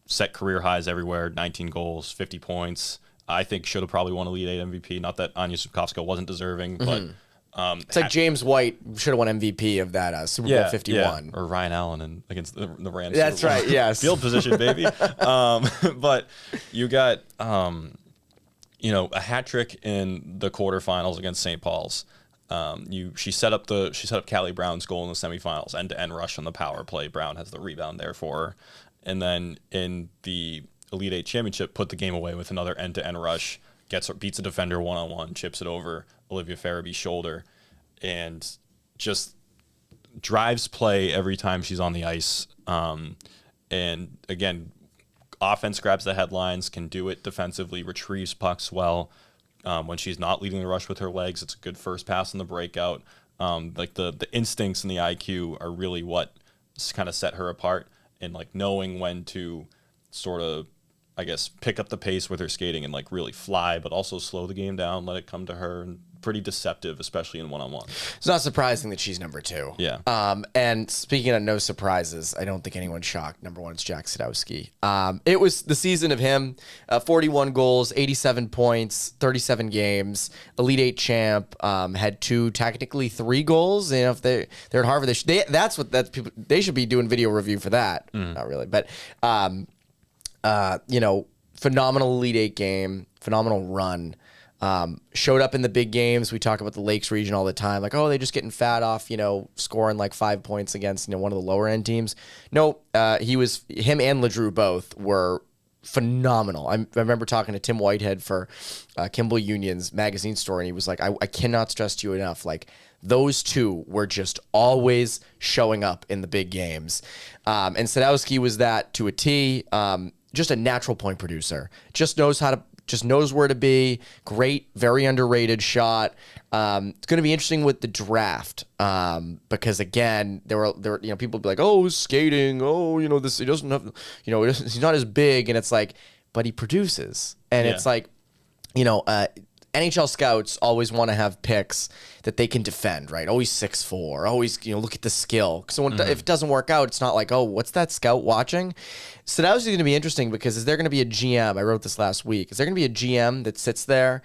Set career highs everywhere, 19 goals, 50 points. I think should have probably won Elite 8 MVP. Not that Anya Subkovska wasn't deserving, but it's like James White should have won MVP of that Super Bowl 51. Yeah. Or Ryan Allen against the Rams. That's right, yes. Field position, baby. But you got, a hat trick in the quarterfinals against St. Paul's. She set up Callie Brown's goal in the semifinals, end-to-end rush on the power play. Brown has the rebound there for her. And then in the Elite 8 championship, put the game away with another end-to-end rush, beats a defender one-on-one, chips it over Olivia Farabee's shoulder, and just drives play every time she's on the ice. And again, offense grabs the headlines, can do it defensively, retrieves pucks well. When she's not leading the rush with her legs, it's a good first pass in the breakout. Like the instincts and the IQ are really what kind of set her apart, and like knowing when to sort of, I guess, pick up the pace with her skating and like really fly, but also slow the game down, let it come to her, and pretty deceptive, especially in one-on-one. It's not surprising that she's number 2. Yeah. And speaking of no surprises, I don't think anyone's shocked. Number 1 is Jack Sadowski. It was the season of him, 41 goals, 87 points, 37 games, Elite 8 champ, had 2, technically 3 goals. If they're at Harvard, they should be doing video review for that. Not really, but phenomenal Elite 8 game, phenomenal run. Showed up in the big games. We talk about the Lakes region all the time. Like, oh, they're just getting fat off, scoring like 5 points against, one of the lower end teams. No, him and LeDrew both were phenomenal. I remember talking to Tim Whitehead for Kimball Union's magazine story, and he was like, I cannot stress to you enough, like, those two were just always showing up in the big games. And Sadowski was that to a T. Just a natural point producer. Just knows where to be. Great, very underrated shot. It's going to be interesting with the draft because again, there were people be like, oh, skating, this he doesn't have, he's not as big, and it's like, but he produces, and it's like, NHL scouts always want to have picks that they can defend, right? Always 6'4", always, look at the skill. So if it doesn't work out, it's not like, oh, what's that scout watching? So that was going to be interesting because is there going to be a GM? I wrote this last week. Is there going to be a GM that sits there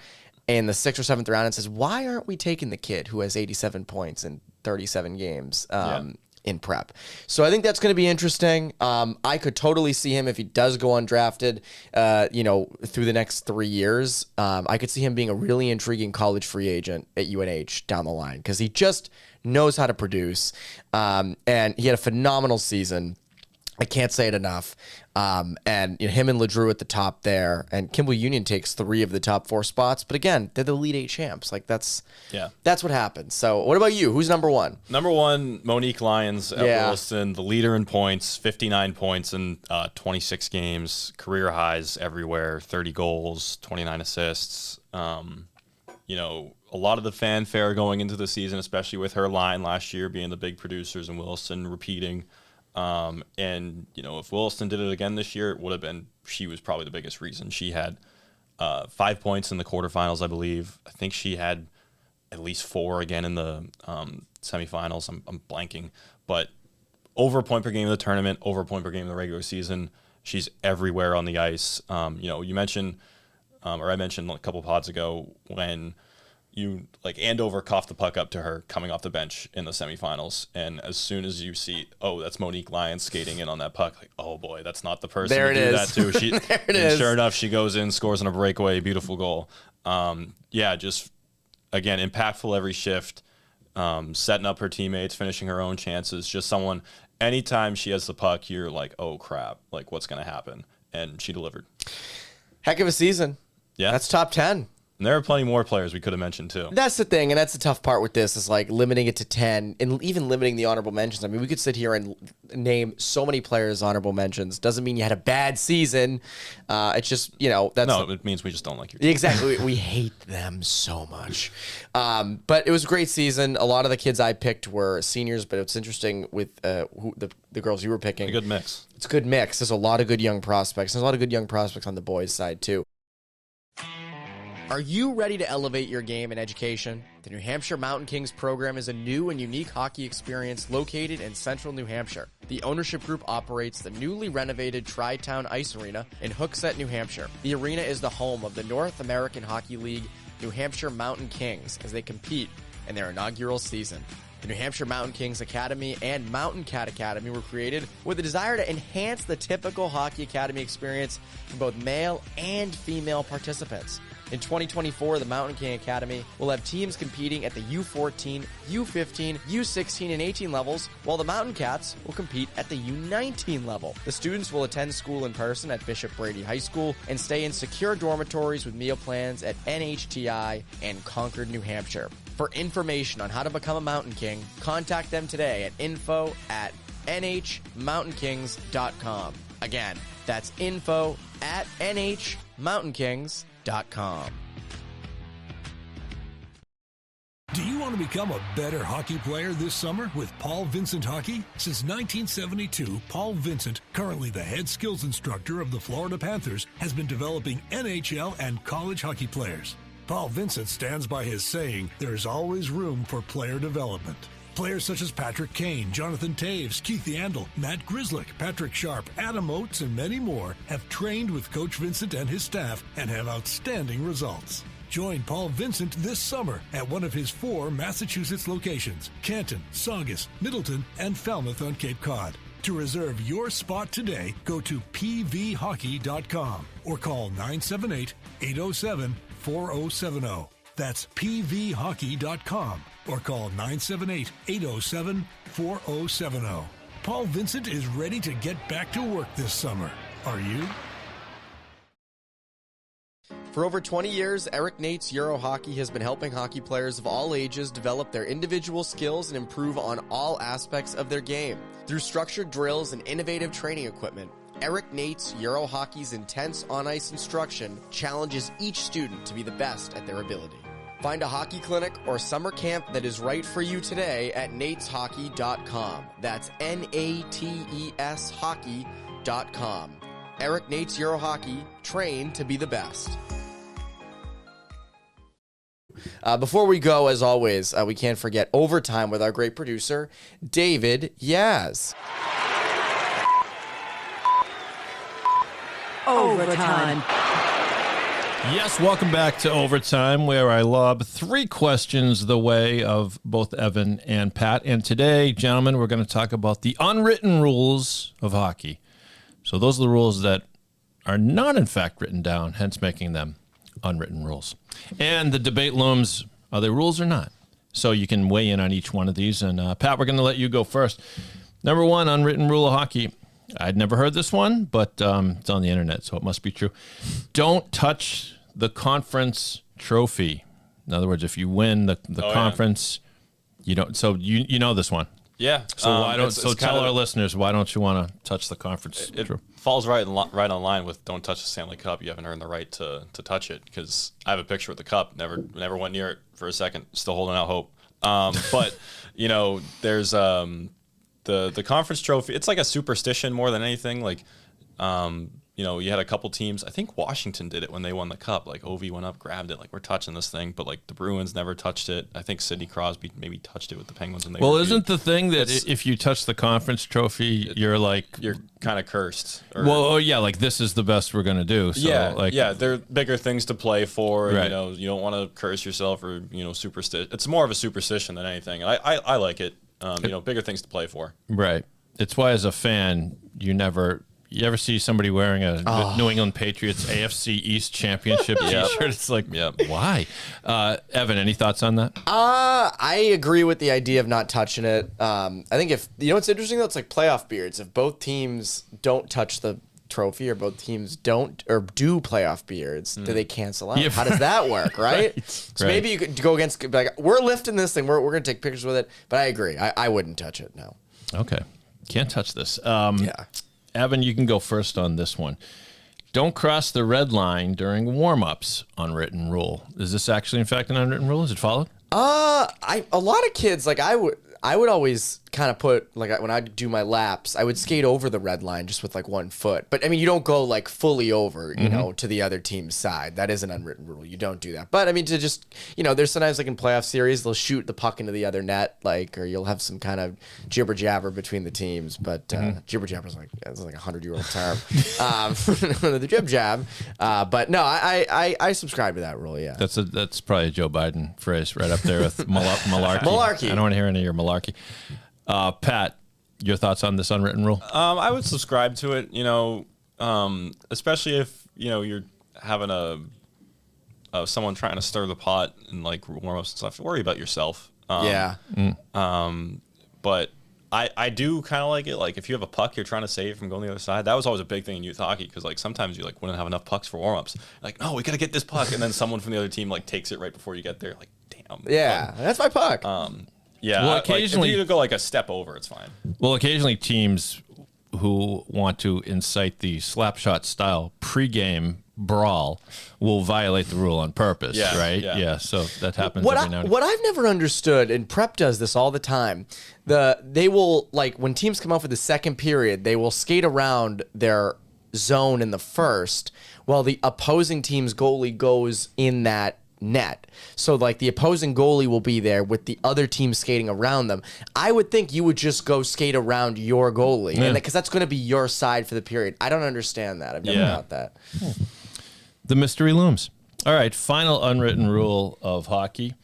in the 6th or 7th round and says, why aren't we taking the kid who has 87 points in 37 games? In prep. So I think that's going to be interesting. I could totally see him if he does go undrafted, through the next 3 years. I could see him being a really intriguing college free agent at UNH down the line because he just knows how to produce. And he had a phenomenal season. I can't say it enough. And him and LeDrew at the top there, and Kimball Union takes 3 of the top 4 spots. But again, they're the Elite 8 champs. Like that's what happens. So what about you? Who's number 1? Number 1, Monique Lyons at Williston, the leader in points, 59 points in 26 games, career highs everywhere, 30 goals, 29 assists. A lot of the fanfare going into the season, especially with her line last year being the big producers and Williston repeating. If Williston did it again this year, it would have been, she was probably the biggest reason. She had 5 points in the quarterfinals, I believe. I think she had at least 4 again in the semifinals. I'm blanking, but over a point per game of the tournament, over a point per game of the regular season. She's everywhere on the ice. You mentioned, or I mentioned a couple pods ago when Andover coughed the puck up to her coming off the bench in the semifinals, and as soon as you see, that's Monique Lyons skating in on that puck, like, oh boy, that's not the person There to it do is. that to. She, There it and is. sure enough, she goes in, scores on a breakaway, beautiful goal. Just again, impactful every shift, setting up her teammates, finishing her own chances. Just someone. Anytime she has the puck, you're like, oh crap, like what's going to happen? And she delivered. Heck of a season. Yeah, That's top 10. And there are plenty more players we could have mentioned too. That's the thing, and that's the tough part with this, is like limiting it to 10 and even limiting the honorable mentions. I mean, we could sit here and name so many players honorable mentions. Doesn't mean you had a bad season. It's just, that's... No, it means we just don't like your team. Exactly. We hate them so much. But it was a great season. A lot of the kids I picked were seniors, but it's interesting with the girls you were picking. A good mix. It's a good mix. There's a lot of good young prospects. There's a lot of good young prospects on the boys' side, too. Are you ready to elevate your game and education? The New Hampshire Mountain Kings program is a new and unique hockey experience located in central New Hampshire. The ownership group operates the newly renovated Tri-Town Ice Arena in Hooksett, New Hampshire. The arena is the home of the North American Hockey League New Hampshire Mountain Kings as they compete in their inaugural season. The New Hampshire Mountain Kings Academy and Mountain Cat Academy were created with a desire to enhance the typical hockey academy experience for both male and female participants. In 2024, the Mountain King Academy will have teams competing at the U14, U15, U16, and 18 levels, while the Mountain Cats will compete at the U19 level. The students will attend school in person at Bishop Brady High School and stay in secure dormitories with meal plans at NHTI and Concord, New Hampshire. For information on how to become a Mountain King, contact them today at info@nhmountainkings.com. Again, that's info@nhmountainkings.com. Do you want to become a better hockey player this summer with Paul Vincent Hockey? Since 1972, Paul Vincent, currently the head skills instructor of the Florida Panthers, has been developing NHL and college hockey players. Paul Vincent stands by his saying, there's always room for player development. Players such as Patrick Kane, Jonathan Taves, Keith Yandel, Matt Grzelcyk, Patrick Sharp, Adam Oates, and many more have trained with Coach Vincent and his staff and have outstanding results. Join Paul Vincent this summer at one of his 4 Massachusetts locations, Canton, Saugus, Middleton, and Falmouth on Cape Cod. To reserve your spot today, go to pvhockey.com or call 978-807-4070. That's pvhockey.com or call 978-807-4070. Paul Vincent is ready to get back to work this summer. Are you? For over 20 years, Eric Nate's Euro Hockey has been helping hockey players of all ages develop their individual skills and improve on all aspects of their game. Through structured drills and innovative training equipment, Eric Nate's Euro Hockey's intense on-ice instruction challenges each student to be the best at their ability. Find a hockey clinic or summer camp that is right for you today at nateshockey.com. That's N-A-T-E-S hockey.com. Eric Nate's Euro Hockey, trained to be the best. Before we go, as always, we can't forget Overtime with our great producer, David Yaz. Overtime. Yes, welcome back to Overtime, where I lob 3 questions the way of both Evan and Pat. And today, gentlemen, we're going to talk about the unwritten rules of hockey. So those are the rules that are not, in fact, written down, hence making them unwritten rules. And the debate looms, are they rules or not? So you can weigh in on each one of these. And Pat, we're going to let you go first. Number 1, unwritten rule of hockey. I'd never heard this one, but it's on the internet, so it must be true. Don't touch the conference trophy. In other words, if you win the conference, you don't. So you know this one. Yeah. So why don't? So tell our listeners, why don't you want to touch the conference? It falls right on line with don't touch the Stanley Cup. You haven't earned the right to touch it, because I have a picture with the cup. Never went near it for a second. Still holding out hope. But there's the conference trophy. It's like a superstition more than anything. Like you know, you had a couple teams. I think Washington did it when they won the Cup. Like, Ovi went up, grabbed it. Like, we're touching this thing. But, like, the Bruins never touched it. I think Sidney Crosby maybe touched it with the Penguins. And well, isn't the thing that if you touch the conference trophy, you're kind of cursed? Well, yeah, like, this is the best we're going to do. So, there are bigger things to play for. Right. You know, you don't want to curse yourself or, you know, superstition. It's more of a superstition than anything. And I like it. You know, bigger things to play for. Right. It's why, as a fan, you ever see somebody wearing a New England Patriots AFC East Championship T-shirt? It's like, why? Evan, any thoughts on that? I agree with the idea of not touching it. I think if you know what's interesting though, it's like playoff beards. If both teams don't touch the trophy, or both teams don't or do playoff beards, do they cancel out? How does that work, right? So maybe you could go against, like, we're lifting this thing, we're gonna take pictures with it. But I agree, I wouldn't touch it. No. Okay, can't touch this. Evan, you can go first on this one. Don't cross the red line during warm-ups. Unwritten rule. Is this actually, in fact, an unwritten rule? Is it followed? A lot of kids, like, I would always kind of put, like, when I do my laps, I would skate over the red line just with, like, 1 foot. But I mean, you don't go, like, fully over, you know, to the other team's side. That is an unwritten rule. You don't do that. But I mean, to just, you know, there's sometimes, like, in playoff series, they'll shoot the puck into the other net, like, or you'll have some kind of jibber jabber between the teams. But jibber jabber is like a 100-year-old term. The jib jab. But no, I subscribe to that rule. Yeah, that's probably a Joe Biden phrase right up there with malarkey. Malarkey. I don't want to hear any of your malarkey. Pat, your thoughts on this unwritten rule? I would subscribe to it, you know, especially if, you know, you're having someone trying to stir the pot and, like, warm-ups and stuff. Worry about yourself. But I do kind of like it. Like, if you have a puck you're trying to save from going the other side, that was always a big thing in youth hockey, because, like, sometimes you, like, wouldn't have enough pucks for warm-ups. Like, no, we got to get this puck. And then someone from the other team, like, takes it right before you get there. Like, damn. Yeah, that's my puck. Yeah, well, occasionally, like, if you go, like, a step over, it's fine. Well, occasionally teams who want to incite the slapshot style pregame brawl will violate the rule on purpose, right? Yeah, so that happens every now and then. What I've never understood, and Prep does this all the time, they will, like, when teams come out for the second period, they will skate around their zone in the first while the opposing team's goalie goes in that net. So, like, the opposing goalie will be there with the other team skating around them. I would think you would just go skate around your goalie, and because that's going to be your side for the period. I don't understand that. I've never got that. The mystery looms. All right, final unwritten rule of hockey.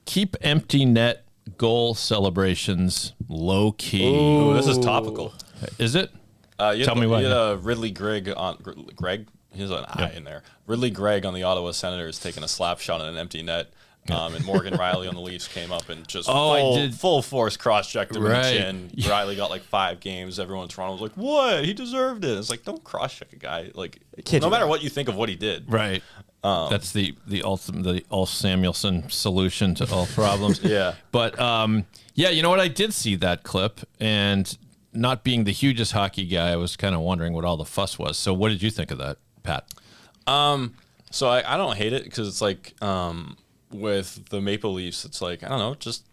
Keep empty net goal celebrations low key. Ooh, this is topical. Is it? Tell me why. You had Ridley Gregg on Greg. Here's an I in there. Ridley Gregg on the Ottawa Senators taking a slap shot in an empty net. And Morgan Riley on the Leafs came up and just full force cross-checked him in the chin. Riley got like 5 games. Everyone in Toronto was like, what? He deserved it. It's like, don't cross-check a guy. Like, no matter what you think of what he did. Right. That's the ultimate, the Ulf Samuelsson solution to all problems. But, you know what? I did see that clip, and not being the hugest hockey guy, I was kind of wondering what all the fuss was. So what did you think of that, Pat? So I don't hate it, because it's like, with the Maple Leafs, it's like, I don't know, just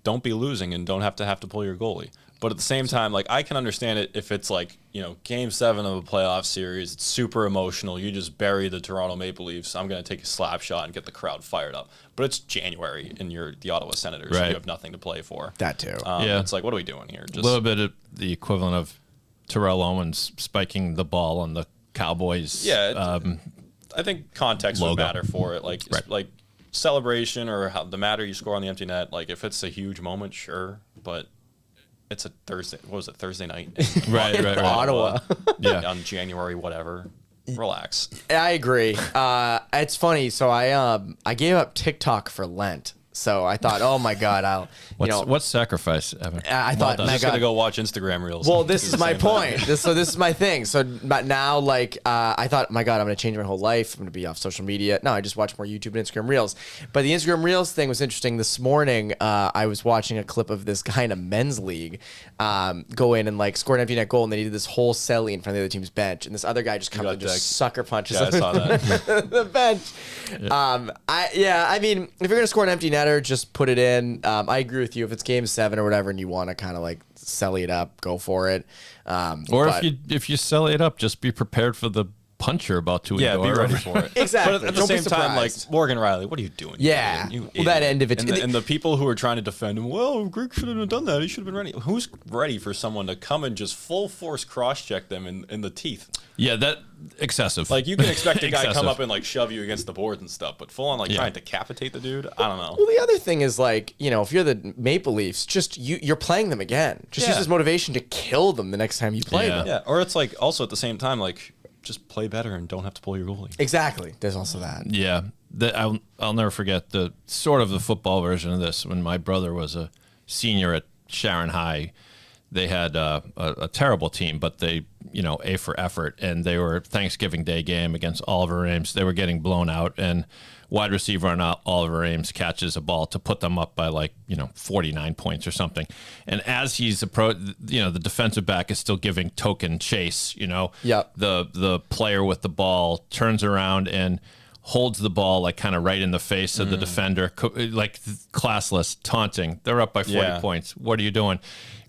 don't be losing and don't have to pull your goalie. But at the same time, like, I can understand it if it's like, you know, Game 7 of a playoff series, it's super emotional, you just bury the Toronto Maple Leafs, I'm going to take a slap shot and get the crowd fired up. But it's January and you're the Ottawa Senators, you have nothing to play for. That too. It's like, what are we doing here? Just a little bit of the equivalent of Terrell Owens spiking the ball on the Cowboys. I think context would matter for it. Like celebration or how the matter you score on the empty net, like, if it's a huge moment, sure, but it's a Thursday. What was it? Thursday night, right. Ottawa, on January whatever. Relax. I agree. It's funny. So I gave up TikTok for Lent. So I thought, oh my God, what's sacrifice, Evan? I thought, I'm just gonna go watch Instagram reels. Well, this is my point. This is my thing. So, but now, like, I thought, my God, I'm gonna change my whole life. I'm gonna be off social media. No, I just watch more YouTube and Instagram reels. But the Instagram reels thing was interesting. This morning, I was watching a clip of this guy in a men's league go in and, like, score an empty net goal, and then he did this whole celly in front of the other team's bench, and this other guy just comes and just sucker punches I saw that. the bench. I mean, if you're gonna score an empty netter, just put it in. I agree with you. If it's Game 7 or whatever, and you want to kind of, like, celly it up, go for it. Or if you sell it up, just be prepared for the punch you're about to Yeah, be endure. ready for it. Exactly. But at the Don't be same time, like surprised. Morgan Riley, what are you doing? Yeah. You Well, that idiot. end of it- and the people who are trying to defend him. Well, Greg shouldn't have done that. He should have been ready. Who's ready for someone to come and just full force cross check them in the teeth? Yeah, that excessive. Like you can expect a guy come Excessive. up and like shove you against the boards and stuff, but full on like trying to decapitate the dude. I don't know. Well, the other thing is like, if you're the Maple Leafs, just you're playing them again. Just use Yeah. this motivation to kill them the next time you play Yeah. them. Yeah, or it's like also at the same time like just play better and don't have to pull your goalie. Exactly. There's also that. Yeah, I'll never forget the football version of this. When my brother was a senior at Sharon High, they had a terrible team, but they, A for effort, and they were Thanksgiving Day game against Oliver Ames. They were getting blown out, and wide receiver on Oliver Ames catches a ball to put them up by 49 points or something. And as he's the defensive back is still giving token chase. Yep. The player with the ball turns around and holds the ball kind of right in the face of the defender, classless, taunting. They're up by 40 points. What are you doing?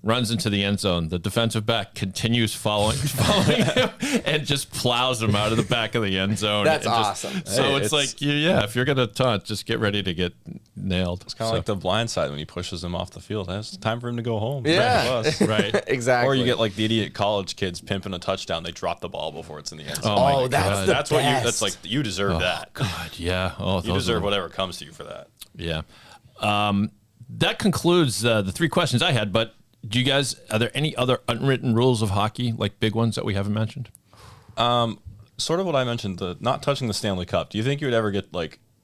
Runs into the end zone. The defensive back continues following him and just plows him out of the back of the end zone. That's And awesome. So it's like, if you're going to taunt, just get ready to get nailed. It's kind of like the blind side when he pushes him off the field. It's time for him to go home. Yeah. right. Exactly. Or you get like the idiot college kids pimping a touchdown. They drop the ball before it's in the end zone. my Oh, that's God. the That's what you. best. That's like you deserve that. God, yeah. Oh, You deserve whatever comes to you for that. Yeah. That concludes the three questions I had, but are there any other unwritten rules of hockey, like big ones that we haven't mentioned? Sort of what I mentioned, the not touching the Stanley Cup. Do you think you would ever get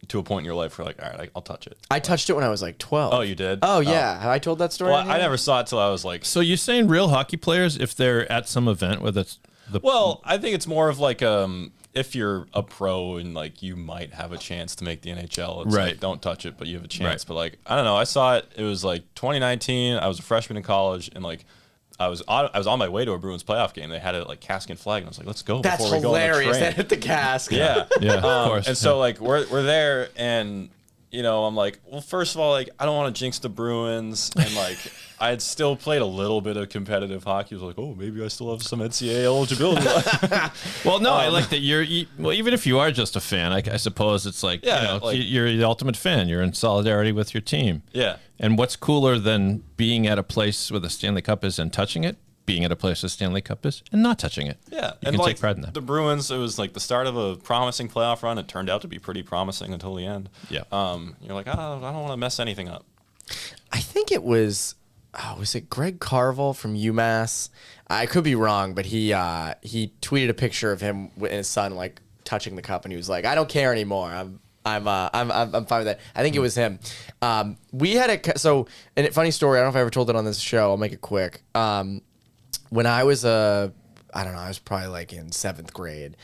to a point in your life where all right, I'll touch it? I touched it when I was 12. Oh, you did? Oh, yeah. Have I told that story? Well, on I here? never saw it till I was So you're saying real hockey players, if they're at some event where that's the Well, I think it's more of if you're a pro and you might have a chance to make the NHL, it's Right. don't touch it, but you have a chance. Right. But I don't know. I saw it. It was 2019. I was a freshman in college, and I was on my way to a Bruins playoff game. They had it cask and flag, and I was like, let's go. That's before we hilarious. Go on the That train. hit the cask. Yeah, Yeah, of course. And so we're there, and I'm like, well, first of all, I don't want to jinx the Bruins, and I had still played a little bit of competitive hockey. I was like, oh, maybe I still have some NCAA eligibility. Well, no, I like that well, even if you are just a fan, I suppose it's you're the ultimate fan. You're in solidarity with your team. Yeah. And what's cooler than being at a place where the Stanley Cup is and touching it? Being at a place where the Stanley Cup is and not touching it. Yeah, You and can take pride in that. The Bruins, it was the start of a promising playoff run. It turned out to be pretty promising until the end. Yeah. You're like, I don't want to mess anything up. I think it was it Greg Carvel from UMass? I could be wrong, but he tweeted a picture of him and his son touching the cup, and he was like, "I don't care anymore. I'm fine with that." I think it was him. We had and a funny story. I don't know if I ever told it on this show. I'll make it quick. When I was I was probably in 7th grade.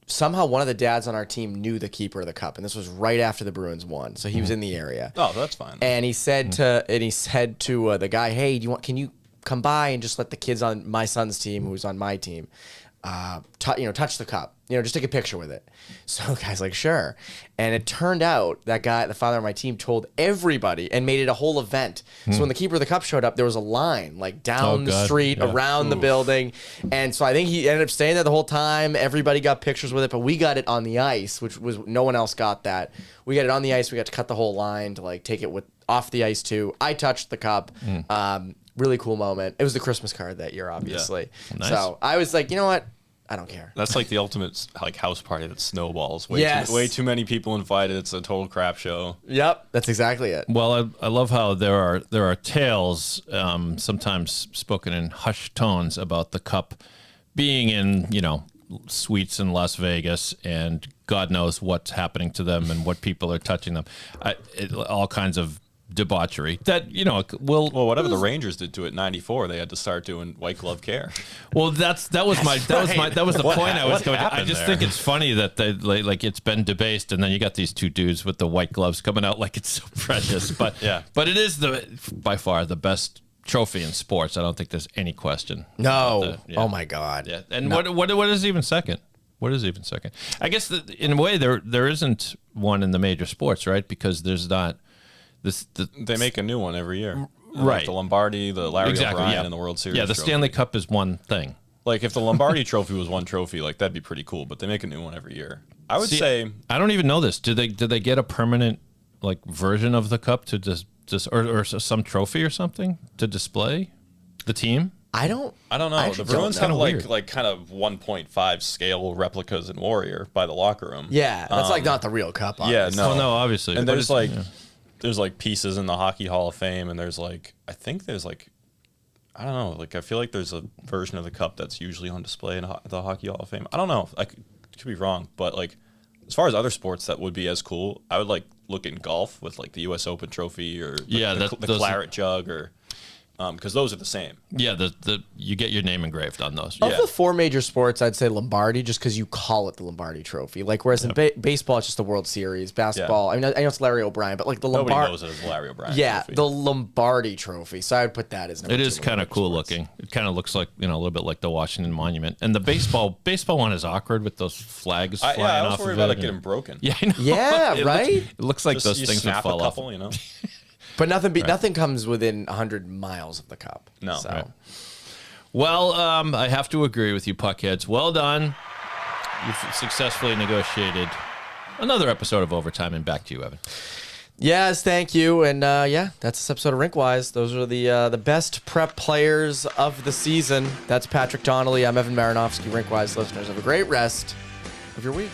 Somehow one of the dads on our team knew the keeper of the cup, and this was right after the Bruins won, so he was in the area. Oh, that's fine. And he said to the guy, "Hey, can you come by and just let the kids on my son's team, who's on my team, touch the cup, just take a picture with it." So the guy's like, "Sure." And it turned out that guy, the father of my team, told everybody and made it a whole event. So when the keeper of the cup showed up, there was a line down the God. street, Yeah. around the building. And so I think he ended up staying there the whole time. Everybody got pictures with it, but we got it on the ice, which was no one else got that. We got it on the ice. We got to cut the whole line to take it off the ice too. I touched the cup. Really cool moment. It was the Christmas card that year, obviously. Nice. So I was like, you know what? I don't care. That's the ultimate house party that snowballs. Yes. Way too many people invited. It's a total crap show. Yep, that's exactly it. Well, I love how there are tales, sometimes spoken in hushed tones, about the cup being in suites in Las Vegas, and God knows what's happening to them and what people are touching them. All kinds of debauchery that Well, whatever the Rangers did to it in '94, they had to start doing white glove care. Well, that was the point I was going to. I happened just there? think it's funny that they it's been debased, and then you got these two dudes with the white gloves coming out like it's so precious. But Yeah. but it is by far the best trophy in sports. I don't think there's any question. No. about that. Yeah. Oh my God. Yeah. And what is even second? What is even second? I guess in a way there isn't one in the major sports, right? Because there's not. They make a new one every year. Like the Lombardi, the Larry O'Brien, yeah. and the World Series. Yeah, the trophy. Stanley Cup is one thing. Like if the Lombardi Trophy was one trophy, like that'd be pretty cool. But they make a new one every year. I would say I don't even know this. Did they get a permanent like version of the cup to just or some trophy or something to display the team? I don't know. The Bruins have weird. like kind of 1.5 scale replicas in Warrior by the locker room. Yeah, that's like not the real cup. Obviously. Yeah, no, Oh, no, obviously. And But there's it's- there's like pieces in the Hockey Hall of Fame, and there's like I don't know, like I feel like there's a version of the cup that's usually on display in the Hockey Hall of Fame. I don't know. I could be wrong, but like as far as other sports that would be as cool, I would like look in golf with like the U.S. Open trophy or the claret jug or because those are the same. Yeah, you get your name engraved on those. Of the four major sports, I'd say Lombardi, just because you call it the Lombardi Trophy. Like, whereas in baseball, it's just the World Series. Basketball, I mean, I know it's Larry O'Brien, but like the Nobody Lombardi. knows it as Larry O'Brien. Yeah, Trophy. the Lombardi Trophy. So I would put that as number It two is in kind of major cool sports. looking. It kind of looks like, a little bit like the Washington Monument. And the baseball one is awkward with those flags flying I was off worried of about it. it getting broken. Yeah, I know. Yeah, right? It looks like Just those you things would snap fall a off. couple, you know. But nothing comes within 100 miles of the cup. No. So. Right. Well, I have to agree with you, Puckheads. Well done. You've successfully negotiated another episode of Overtime, and back to you, Evan. Yes, thank you. And that's this episode of RinkWise. Those are the best prep players of the season. That's Patrick Donnelly. I'm Evan Marinofsky. RinkWise listeners, have a great rest of your week.